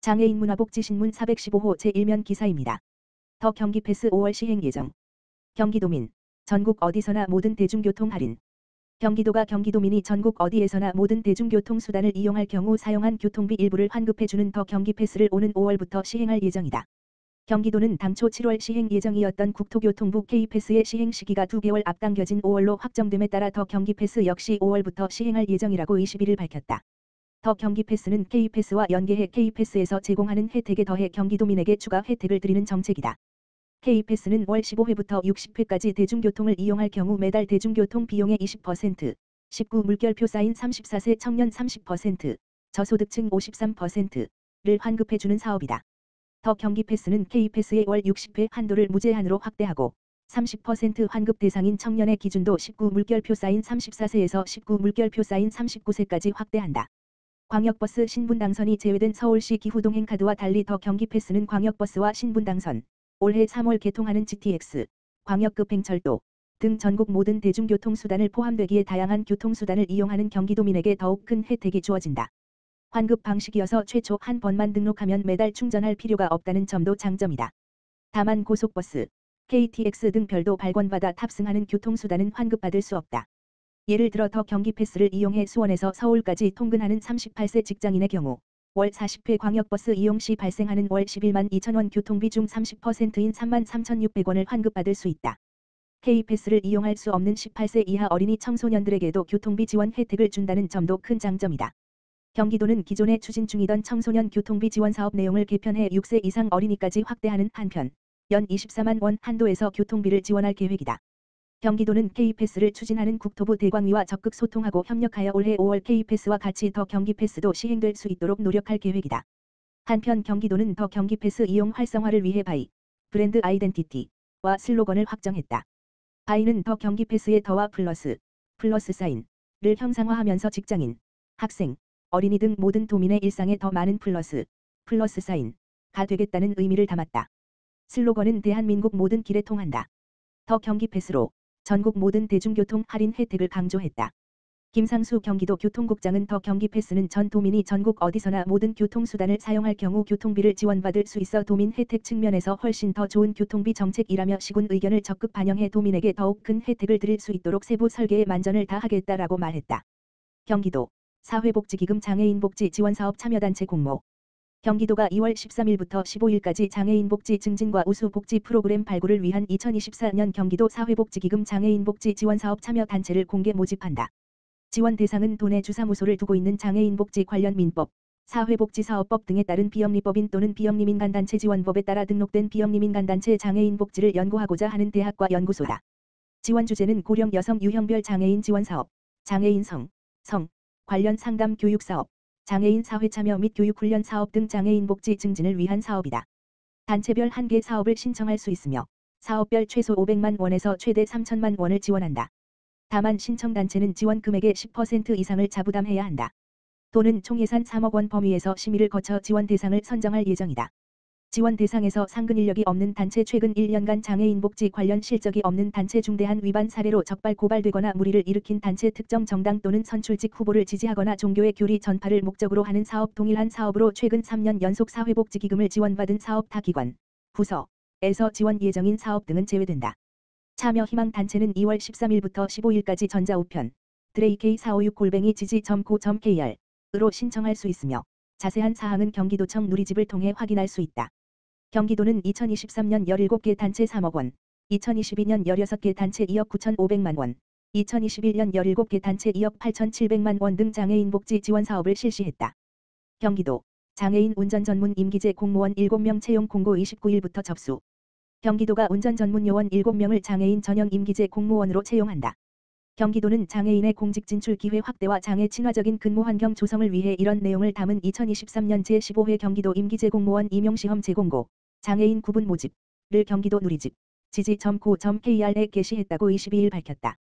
장애인 문화복지신문 415호 제1면 기사입니다. 더 경기 패스 5월 시행 예정. 경기도민. 전국 어디서나 모든 대중교통 할인. 경기도가 경기도민이 전국 어디에서나 모든 대중교통수단을 이용할 경우 사용한 교통비 일부를 환급해주는 더 경기 패스를 오는 5월부터 시행할 예정이다. 경기도는 당초 7월 시행 예정이었던 국토교통부 K패스의 시행 시기가 2개월 앞당겨진 5월로 확정됨에 따라 더 경기 패스 역시 5월부터 시행할 예정이라고 21일 밝혔다. 더 경기 패스는 K패스와 연계해 K패스에서 제공하는 혜택에 더해 경기도민에게 추가 혜택을 드리는 정책이다. K패스는 월 15회부터 60회까지 대중교통을 이용할 경우 매달 대중교통 비용의 20%, 19 물결표 사인 34세 청년 30%, 저소득층 53%를 환급해주는 사업이다. 더 경기 패스는 K패스의 월 60회 한도를 무제한으로 확대하고 30% 환급 대상인 청년의 기준도 19 물결표 사인 34세에서 19 물결표 사인 39세까지 확대한다. 광역버스 신분당선이 제외된 서울시 기후동행카드와 달리 더 경기 패스는 광역버스와 신분당선, 올해 3월 개통하는 GTX, 광역급 행철도 등 전국 모든 대중교통수단을 포함되기에 다양한 교통수단을 이용하는 경기도민에게 더욱 큰 혜택이 주어진다. 환급 방식이어서 최초 한 번만 등록하면 매달 충전할 필요가 없다는 점도 장점이다. 다만 고속버스, KTX 등 별도 발권받아 탑승하는 교통수단은 환급받을 수 없다. 예를 들어 더 경기 패스를 이용해 수원에서 서울까지 통근하는 38세 직장인의 경우 월 40회 광역버스 이용 시 발생하는 월 11만 2천원 교통비 중 30%인 3만 3,600원을 환급받을 수 있다. K패스를 이용할 수 없는 18세 이하 어린이 청소년들에게도 교통비 지원 혜택을 준다는 점도 큰 장점이다. 경기도는 기존에 추진 중이던 청소년 교통비 지원 사업 내용을 개편해 6세 이상 어린이까지 확대하는 한편 연 24만 원 한도에서 교통비를 지원할 계획이다. 경기도는 K패스를 추진하는 국토부 대광위와 적극 소통하고 협력하여 올해 5월 K패스와 같이 더 경기 패스도 시행될 수 있도록 노력할 계획이다. 한편 경기도는 더 경기 패스 이용 활성화를 위해 바이, 브랜드 아이덴티티와 슬로건을 확정했다. 바이는 더 경기 패스의 더와 플러스 사인을 형상화하면서 직장인, 학생, 어린이 등 모든 도민의 일상에 더 많은 플러스 사인가 되겠다는 의미를 담았다. 슬로건은 대한민국 모든 길에 통한다. 더 경기 패스로 전국 모든 대중교통 할인 혜택을 강조했다. 김상수 경기도 교통국장은 더 경기 패스는 전 도민이 전국 어디서나 모든 교통수단을 사용할 경우 교통비를 지원받을 수 있어 도민 혜택 측면에서 훨씬 더 좋은 교통비 정책이라며 시군 의견을 적극 반영해 도민에게 더욱 큰 혜택을 드릴 수 있도록 세부 설계에 만전을 다하겠다라고 말했다. 경기도 사회복지기금 장애인복지 지원사업 참여단체 공모. 경기도가 2월 13일부터 15일까지 장애인복지 증진과 우수 복지 프로그램 발굴을 위한 2024년 경기도 사회복지기금 장애인복지 지원사업 참여단체를 공개 모집한다. 지원 대상은 도내 주사무소를 두고 있는 장애인복지 관련 민법, 사회복지사업법 등에 따른 비영리법인 또는 비영리민간단체 지원법에 따라 등록된 비영리민간단체 장애인복지를 연구하고자 하는 대학과 연구소다. 지원 주제는 고령 여성 유형별 장애인 지원사업, 장애인 성 관련 상담 교육사업, 장애인 사회참여 및 교육훈련 사업 등 장애인 복지 증진을 위한 사업이다. 단체별 1개 사업을 신청할 수 있으며 사업별 최소 500만 원에서 최대 3천만 원을 지원한다. 다만 신청단체는 지원 금액의 10% 이상을 자부담해야 한다. 도는 총 예산 3억 원 범위에서 심의를 거쳐 지원 대상을 선정할 예정이다. 지원 대상에서 상근 인력이 없는 단체, 최근 1년간 장애인 복지 관련 실적이 없는 단체, 중대한 위반 사례로 적발 고발되거나 물의를 일으킨 단체, 특정 정당 또는 선출직 후보를 지지하거나 종교의 교리 전파를 목적으로 하는 사업, 동일한 사업으로 최근 3년 연속 사회복지기금을 지원받은 사업, 타 기관, 부서에서 지원 예정인 사업 등은 제외된다. 참여 희망 단체는 2월 13일부터 15일까지 전자우편 drk456@지지.co.kr으로 신청할 수 있으며 자세한 사항은 경기도청 누리집을 통해 확인할 수 있다. 경기도는 2023년 17개 단체 3억 원, 2022년 16개 단체 2억 9,500만 원, 2021년 17개 단체 2억 8,700만 원 등 장애인 복지 지원 사업을 실시했다. 경기도 장애인 운전 전문 임기제 공무원 7명 채용 공고 29일부터 접수. 경기도가 운전 전문 요원 7명을 장애인 전형 임기제 공무원으로 채용한다. 경기도는 장애인의 공직 진출 기회 확대와 장애 친화적인 근무 환경 조성을 위해 이런 내용을 담은 2023년 제15회 경기도 임기제 공무원 임용시험 재공고, 장애인 구분 모집을 경기도 누리집, 지지.co.kr에 게시했다고 22일 밝혔다.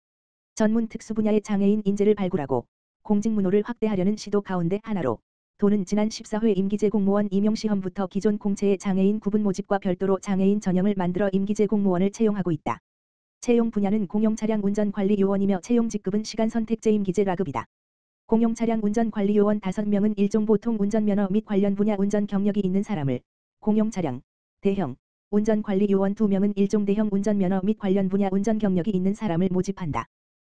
전문 특수 분야의 장애인 인재를 발굴하고 공직 문호를 확대하려는 시도 가운데 하나로 도는 지난 14회 임기제 공무원 임용시험부터 기존 공채의 장애인 구분 모집과 별도로 장애인 전형을 만들어 임기제 공무원을 채용하고 있다. 채용 분야는 공용차량 운전 관리 요원이며 채용 직급은 시간 선택제 임기제 라급이다. 공용차량 운전관리요원 5명은 일종 보통 운전면허 및 관련 분야 운전 경력이 있는 사람을, 공용차량, 대형, 운전관리요원 2명은 일종 대형 운전면허 및 관련 분야 운전 경력이 있는 사람을 모집한다.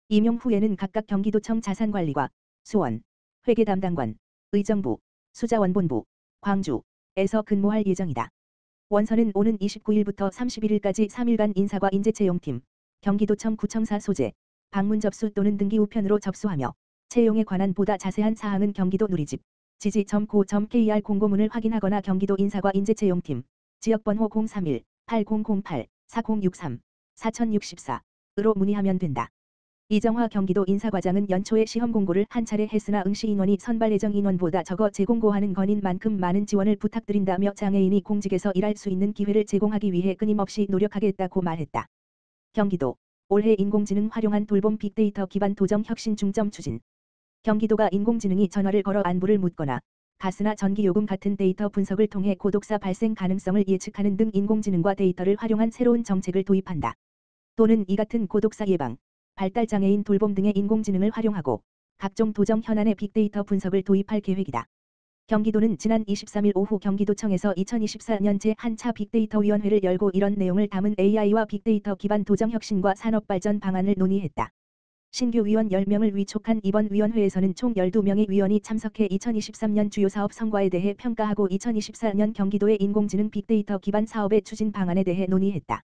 임용 후에는 각각 경기도청 자산관리과 수원, 회계 담당관, 의정부, 수자원본부, 광주에서 근무할 예정이다. 원서는 오는 29일부터 31일까지 3일간 인사과 인재채용팀, 경기도청 구청사 소재, 방문 접수 또는 등기 우편으로 접수하며 채용에 관한 보다 자세한 사항은 경기도 누리집, 지지.go.kr 공고문을 확인하거나 경기도 인사과 인재채용팀, 지역번호 031-8008-4063, 4064으로 문의하면 된다. 이정화 경기도 인사과장은 연초에 시험 공고를 한 차례 했으나 응시 인원이 선발 예정 인원보다 적어 재공고하는 건인 만큼 많은 지원을 부탁드린다며 장애인이 공직에서 일할 수 있는 기회를 제공하기 위해 끊임없이 노력하겠다고 말했다. 경기도 올해 인공지능 활용한 돌봄 빅데이터 기반 도정 혁신 중점 추진. 경기도가 인공지능이 전화를 걸어 안부를 묻거나 가스나 전기요금 같은 데이터 분석을 통해 고독사 발생 가능성을 예측하는 등 인공지능과 데이터를 활용한 새로운 정책을 도입한다. 또는 이 같은 고독사 예방, 발달장애인 돌봄 등의 인공지능을 활용하고 각종 도정 현안의 빅데이터 분석을 도입할 계획이다. 경기도는 지난 23일 오후 경기도청에서 2024년 제1차 빅데이터위원회를 열고 이런 내용을 담은 AI와 빅데이터 기반 도정 혁신과 산업발전 방안을 논의했다. 신규 위원 10명을 위촉한 이번 위원회에서는 총 12명의 위원이 참석해 2023년 주요 사업 성과에 대해 평가하고 2024년 경기도의 인공지능 빅데이터 기반 사업의 추진 방안에 대해 논의했다.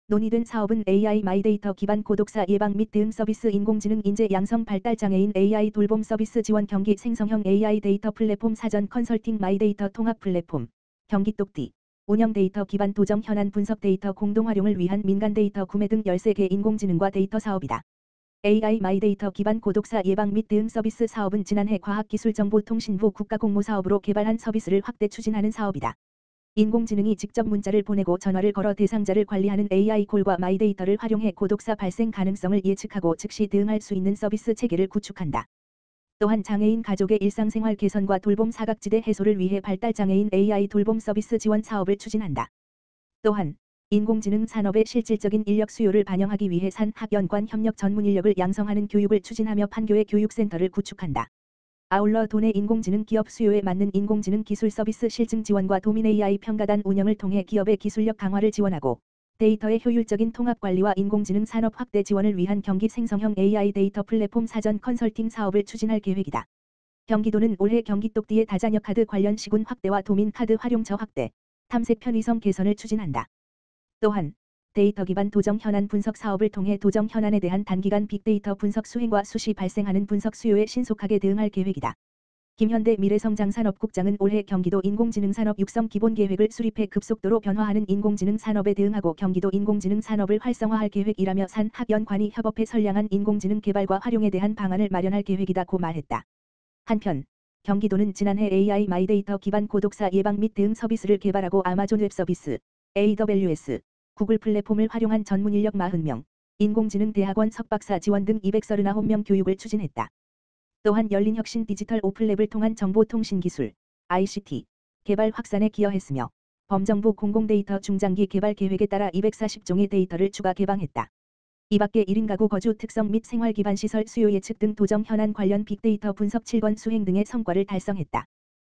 논의된 사업은 AI 마이데이터 기반 고독사 예방 및 대응 서비스, 인공지능 인재 양성 발달장애인 AI 돌봄 서비스 지원, 경기 생성형 AI 데이터 플랫폼, 사전 컨설팅 마이데이터 통합 플랫폼, 경기 똑띠, 운영 데이터 기반 도정 현안 분석 데이터 공동 활용을 위한 민간 데이터 구매 등 13개 인공지능과 데이터 사업이다. AI 마이데이터 기반 고독사 예방 및 대응 서비스 사업은 지난해 과학기술정보통신부 국가공모사업으로 개발한 서비스를 확대 추진하는 사업이다. 인공지능이 직접 문자를 보내고 전화를 걸어 대상자를 관리하는 AI콜과 마이데이터를 활용해 고독사 발생 가능성을 예측하고 즉시 대응할 수 있는 서비스 체계를 구축한다. 또한 장애인 가족의 일상생활 개선과 돌봄 사각지대 해소를 위해 발달장애인 AI 돌봄 서비스 지원 사업을 추진한다. 또한 인공지능 산업의 실질적인 인력 수요를 반영하기 위해 산학연관 협력 전문 인력을 양성하는 교육을 추진하며 판교의 교육센터를 구축한다. 아울러 도내 인공지능 기업 수요에 맞는 인공지능 기술 서비스 실증 지원과 도민 AI 평가단 운영을 통해 기업의 기술력 강화를 지원하고 데이터의 효율적인 통합 관리와 인공지능 산업 확대 지원을 위한 경기 생성형 AI 데이터 플랫폼 사전 컨설팅 사업을 추진할 계획이다. 경기도는 올해 경기 똑띠의 다자녀 카드 관련 시군 확대와 도민 카드 활용처 확대, 탐색 편의성 개선을 추진한다. 또한 데이터 기반 도정 현안 분석 사업을 통해 도정 현안에 대한 단기간 빅데이터 분석 수행과 수시 발생하는 분석 수요에 신속하게 대응할 계획이다. 김현대 미래성장산업국장은 올해 경기도 인공지능 산업 육성 기본계획을 수립해 급속도로 변화하는 인공지능 산업에 대응하고 경기도 인공지능 산업을 활성화할 계획이라며 산학연관이 협업해 선량한 인공지능 개발과 활용에 대한 방안을 마련할 계획이다고 말했다. 한편 경기도는 지난해 AI 마이데이터 기반 고독사 예방 및 대응 서비스를 개발하고 아마존 웹서비스, AWS, 구글 플랫폼을 활용한 전문 인력 40명, 인공지능 대학원 석박사 지원 등 239명 교육을 추진했다. 또한 열린 혁신 디지털 오플랩을 통한 정보통신기술, ICT, 개발 확산에 기여했으며 범정부 공공데이터 중장기 개발 계획에 따라 240종의 데이터를 추가 개방했다. 이 밖에 1인 가구 거주 특성 및 생활 기반 시설 수요 예측 등 도정 현안 관련 빅데이터 분석 7권 수행 등의 성과를 달성했다.